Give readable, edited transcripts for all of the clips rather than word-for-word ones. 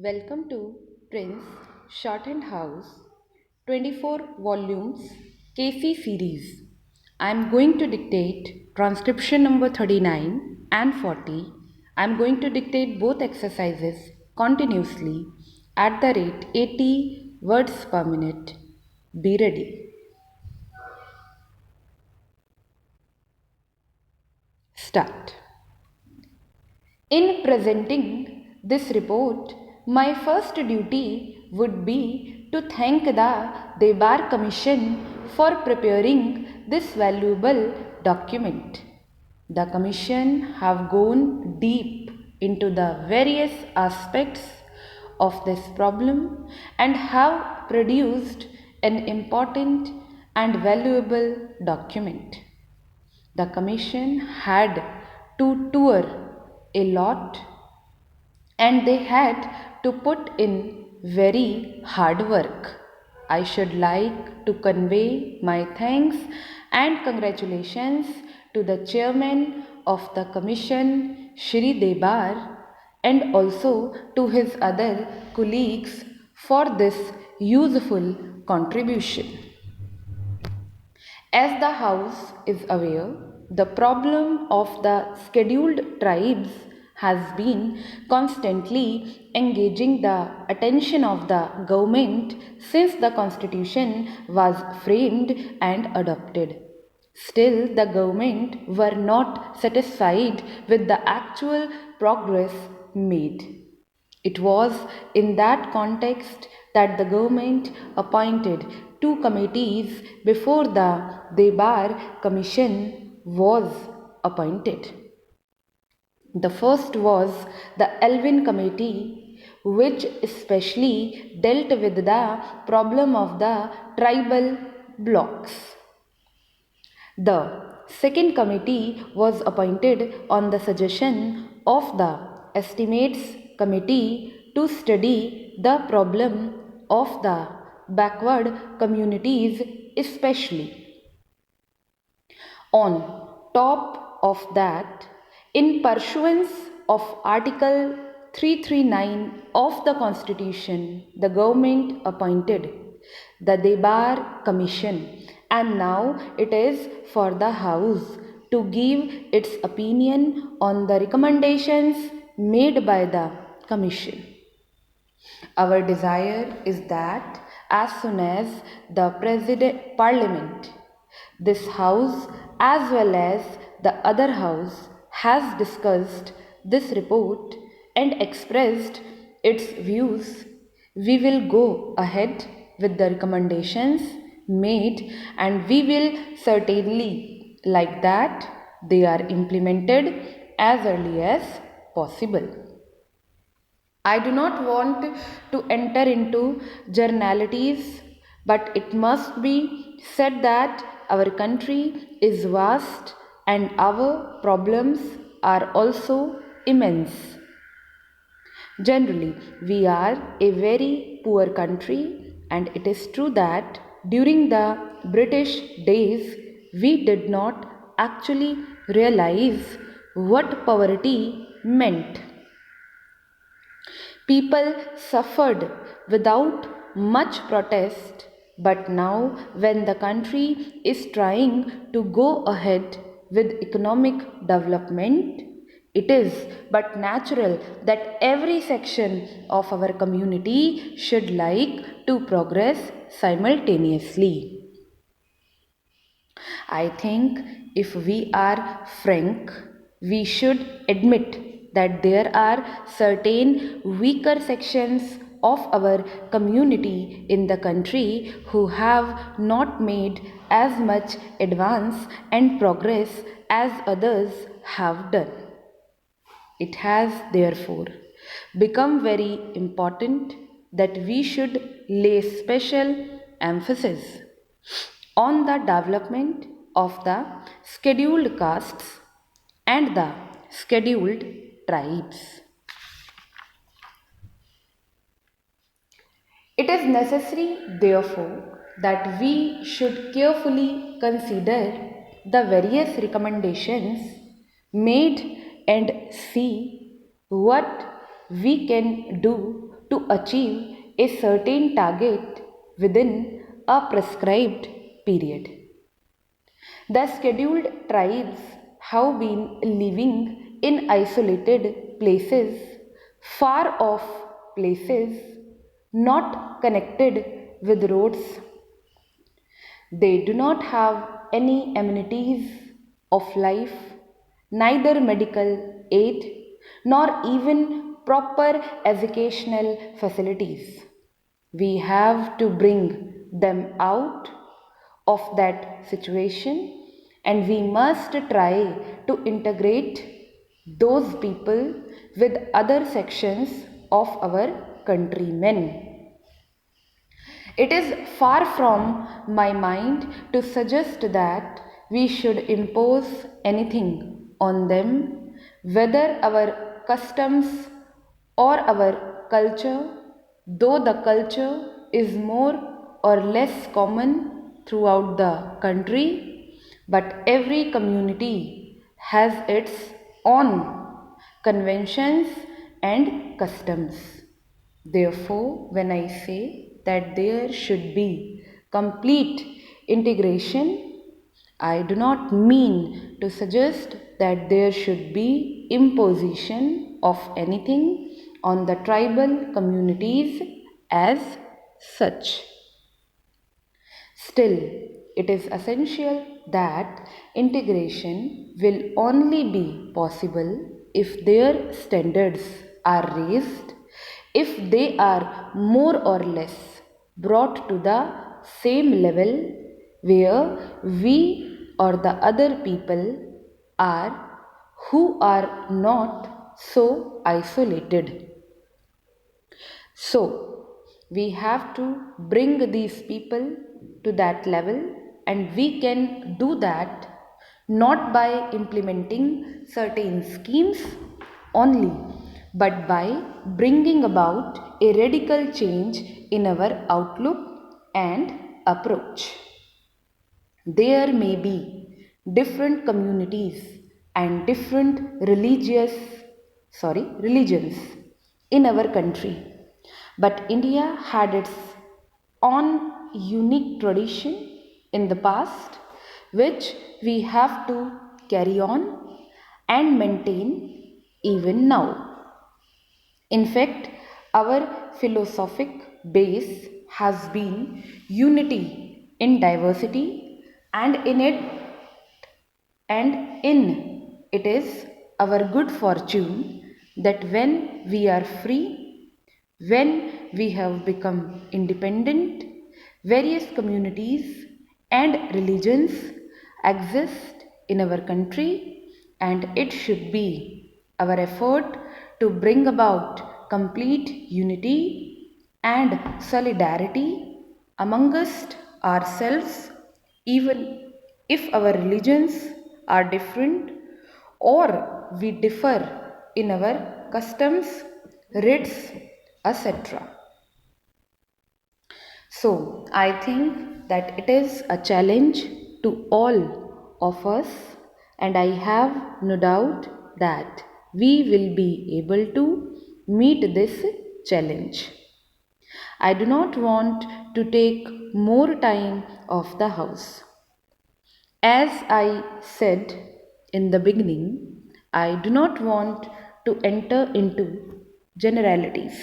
Welcome to Prince Shorthand House 24 volumes KC series. I am going to dictate transcription number 39 and 40. I am going to dictate both exercises continuously at the rate 80 words per minute. Be ready. Start. In presenting this report, my first duty would be to thank the Debar Commission for preparing this valuable document. The Commission have gone deep into the various aspects of this problem and have produced an important and valuable document. The Commission had to tour a lot and they had to put in very hard work. I should like to convey my thanks and congratulations to the chairman of the commission, Shri Debar, and also to his other colleagues for this useful contribution. As the House is aware, the problem of the scheduled tribes has been constantly engaging the attention of the government since the constitution was framed and adopted. Still, the government were not satisfied with the actual progress made. It was in that context that the government appointed two committees before the Debar Commission was appointed. The first was the Elvin Committee, which especially dealt with the problem of the tribal blocks. The second committee was appointed on the suggestion of the Estimates Committee to study the problem of the backward communities especially. On top of that, in pursuance of Article 339 of the Constitution, the government appointed the Debar Commission, and now it is for the House to give its opinion on the recommendations made by the Commission. Our desire is that as soon as the Parliament, this House as well as the other House has discussed this report and expressed its views, we will go ahead with the recommendations made and we will certainly like that they are implemented as early as possible. I do not want to enter into generalities, but it must be said that our country is vast and our problems are also immense. Generally, we are a very poor country, and it is true that during the British days we did not actually realize what poverty meant. People suffered without much protest, but now, when the country is trying to go ahead with economic development, it is but natural that every section of our community should like to progress simultaneously. I think if we are frank, we should admit that there are certain weaker sections of our community in the country who have not made as much advance and progress as others have done. It has therefore become very important that we should lay special emphasis on the development of the scheduled castes and the scheduled tribes. It is necessary, therefore, that we should carefully consider the various recommendations made and see what we can do to to achieve a certain target within a prescribed period. The scheduled tribes have been living in isolated places, far off places, not connected with roads. They do not have any amenities of life, neither medical aid nor even proper educational facilities. We have to bring them out of that situation, and we must try to integrate those people with other sections of our countrymen. It is far from my mind to suggest that we should impose anything on them, whether our customs or our culture, though the culture is more or less common throughout the country, but every community has its own conventions and customs. Therefore, when I say that there should be complete integration, I do not mean to suggest that there should be imposition of anything on the tribal communities as such. Still, it is essential that integration will only be possible if their standards are raised, if they are more or less brought to the same level where we or the other people are who are not so isolated. So, we have to bring these people to that level, and we can do that not by implementing certain schemes only, but by bringing about a radical change in our outlook and approach. There may be different communities and different religions in our country, but India had its own unique tradition in the past, which we have to carry on and maintain even now. In fact, our philosophic base has been unity in diversity, and in it is our good fortune that when we are free, when we have become independent, various communities and religions exist in our country, and it should be our effort to bring about complete unity and solidarity amongst ourselves, even if our religions are different or we differ in our customs, rites, etc. So, I think that it is a challenge to all of us, and I have no doubt that we will be able to meet this challenge. I do not want to take more time of the house. As I said in the beginning, I do not want to enter into generalities.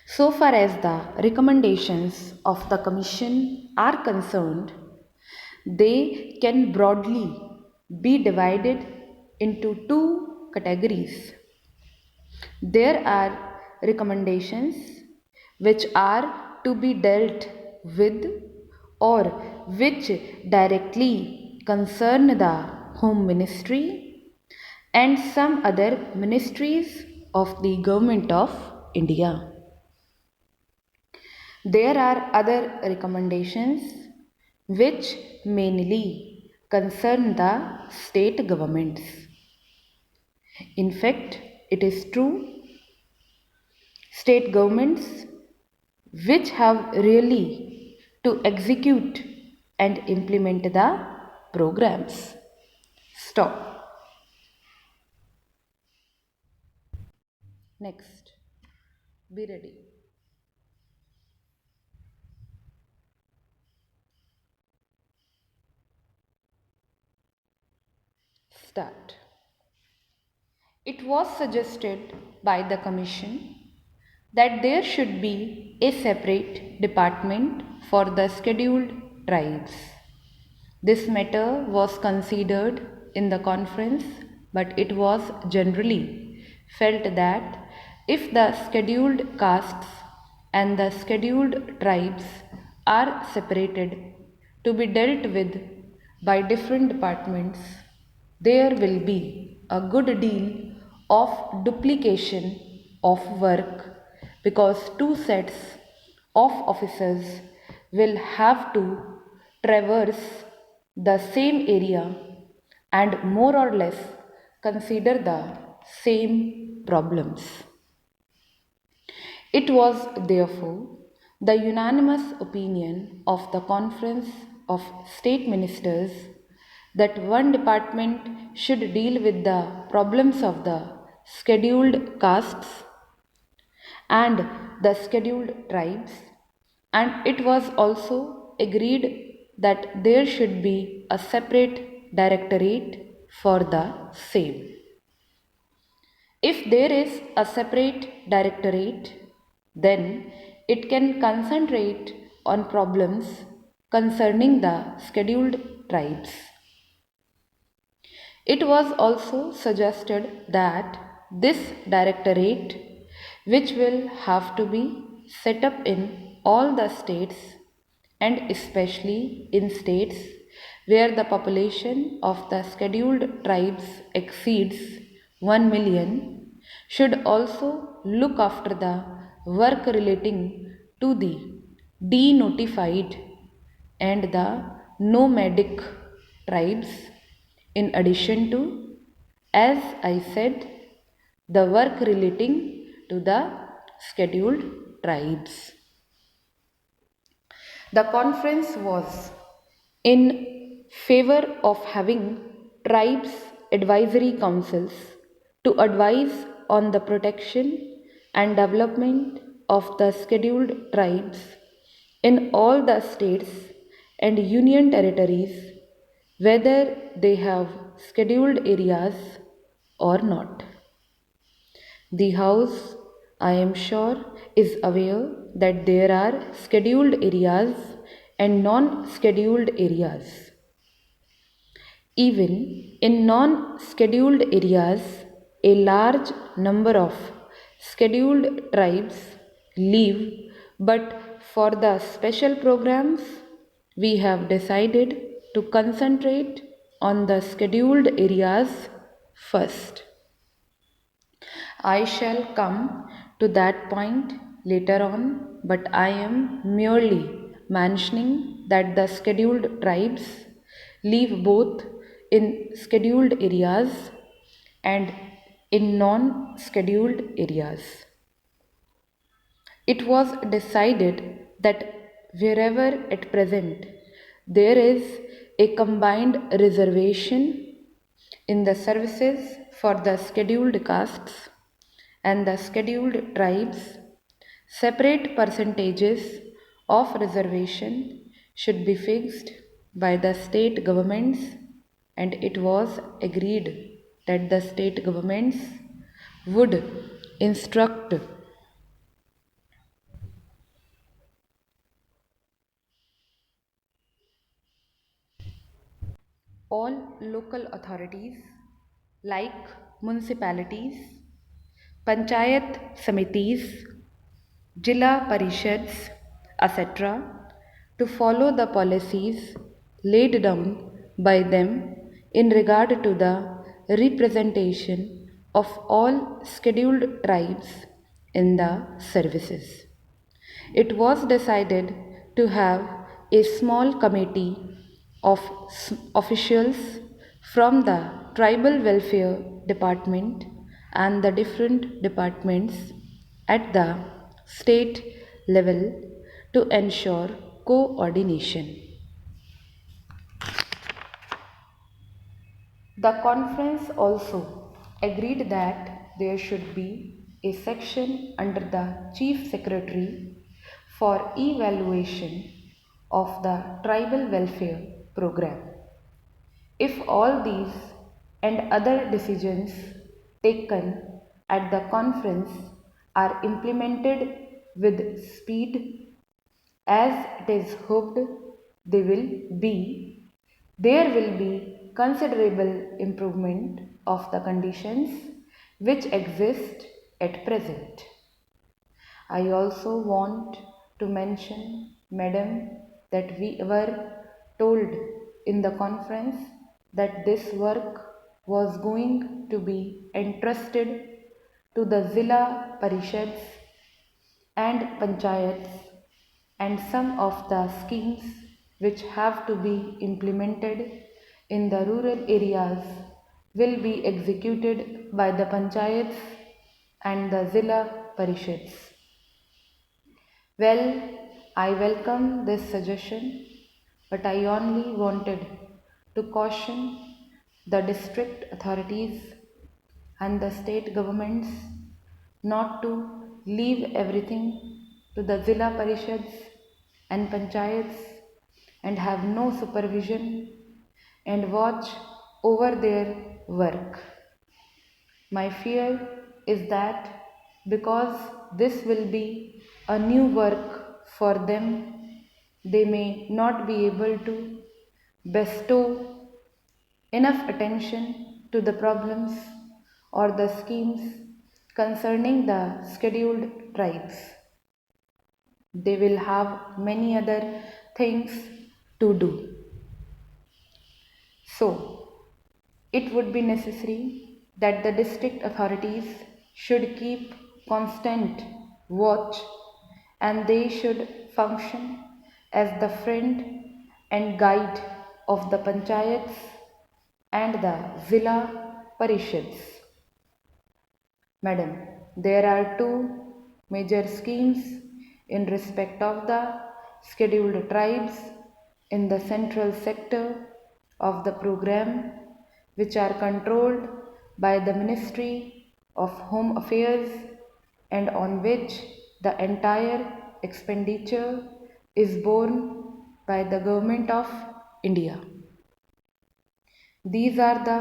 So far as the recommendations of the Commission are concerned, they can broadly be divided into two categories. There are recommendations which are to be dealt with or which directly concern the Home Ministry and some other ministries of the Government of India. There are other recommendations which mainly concern the state governments. In fact, it is true, state governments which have really to execute and implement the programs. Stop. Next. Be ready. Start. It was suggested by the Commission that there should be a separate department for the scheduled tribes. This matter was considered in the conference, but it was generally felt that if the scheduled castes and the scheduled tribes are separated to be dealt with by different departments, there will be a good deal of duplication of work because two sets of officers will have to traverse the same area and more or less consider the same problems. It was therefore the unanimous opinion of the Conference of State Ministers that one department should deal with the problems of the scheduled castes and the scheduled tribes, and it was also agreed that there should be a separate directorate for the same. If there is a separate directorate, then it can concentrate on problems concerning the scheduled tribes. It was also suggested that this directorate, which will have to be set up in all the states and especially in states where the population of the scheduled tribes exceeds 1 million, should also look after the work relating to the denotified and the nomadic tribes, in addition to, as I said, the work relating to the scheduled tribes. The conference was in favor of having tribes advisory councils to advise on the protection and development of the scheduled tribes in all the states and union territories, whether they have scheduled areas or not. The House, I am sure, is aware that there are scheduled areas and non scheduled areas. Even in non scheduled areas, a large number of scheduled tribes live, but for the special programs, we have decided to concentrate on the scheduled areas first. I shall come to that point later on, but I am merely mentioning that the scheduled tribes live both in scheduled areas and in non scheduled areas. It was decided that wherever at present there is a combined reservation in the services for the scheduled castes and the scheduled tribes, separate percentages of reservation should be fixed by the state governments, and it was agreed that the state governments would instruct all local authorities like municipalities, panchayat samitis, Jilla Parishads, etc., to follow the policies laid down by them in regard to the representation of all scheduled tribes in the services. It was decided to have a small committee of officials from the Tribal Welfare Department and the different departments at the state level to ensure coordination. The conference also agreed that there should be a section under the Chief Secretary for evaluation of the Tribal Welfare Program. If all these and other decisions taken at the conference are implemented with speed as it is hoped they will be, there will be considerable improvement of the conditions which exist at present. I also want to mention, Madam, that we were told in the conference that this work was going to be entrusted to the Zilla Parishads and Panchayats, and some of the schemes which have to be implemented in the rural areas will be executed by the Panchayats and the Zilla Parishads. Well, I welcome this suggestion, but I only wanted to caution the district authorities and the state governments not to leave everything to the Zilla Parishads and Panchayats and have no supervision and watch over their work. My fear is that because this will be a new work for them, they may not be able to bestow enough attention to the problems or the schemes concerning the scheduled tribes. They will have many other things to do. So, it would be necessary that the district authorities should keep constant watch and they should function as the friend and guide of the panchayats and the Zilla Parishads. Madam, there are two major schemes in respect of the scheduled tribes in the central sector of the program, which are controlled by the Ministry of Home Affairs and on which the entire expenditure is borne by the Government of India. These are the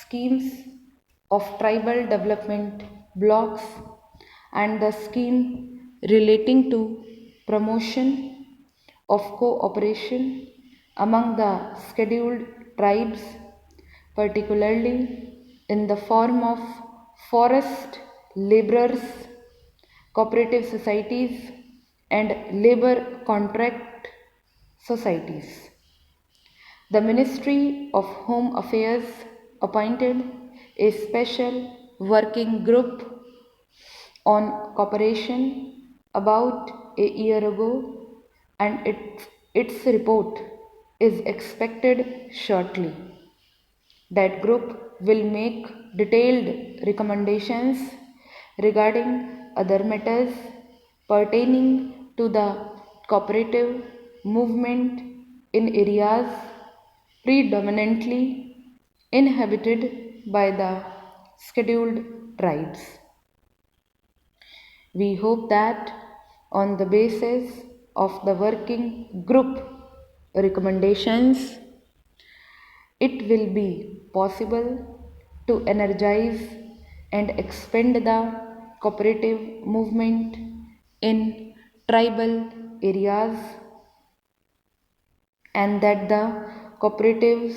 schemes of tribal development blocks and the scheme relating to promotion of cooperation among the scheduled tribes, particularly in the form of forest laborers, cooperative societies and labor contract societies. The Ministry of Home Affairs appointed a special working group on cooperation about a year ago, and its report is expected shortly. That group will make detailed recommendations regarding other matters pertaining to the cooperative movement in areas predominantly inhabited by the scheduled tribes. We hope that on the basis of the working group recommendations, it will be possible to energize and expand the cooperative movement in tribal areas, and that the cooperatives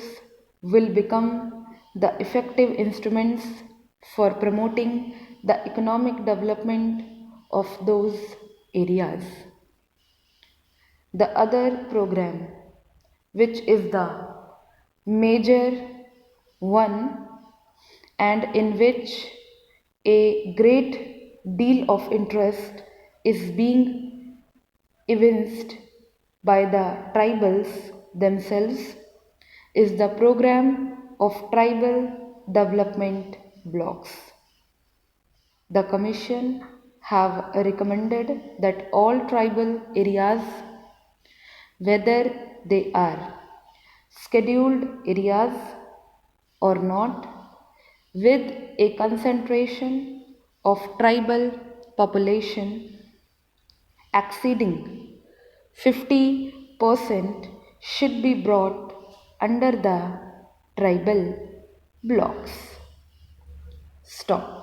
will become the effective instruments for promoting the economic development of those areas. The other program, which is the major one and in which a great deal of interest is being evinced by the tribals themselves, is the program of tribal development blocks. The Commission have recommended that all tribal areas, whether they are scheduled areas or not, with a concentration of tribal population exceeding 50% should be brought under the tribal blocks. Stop.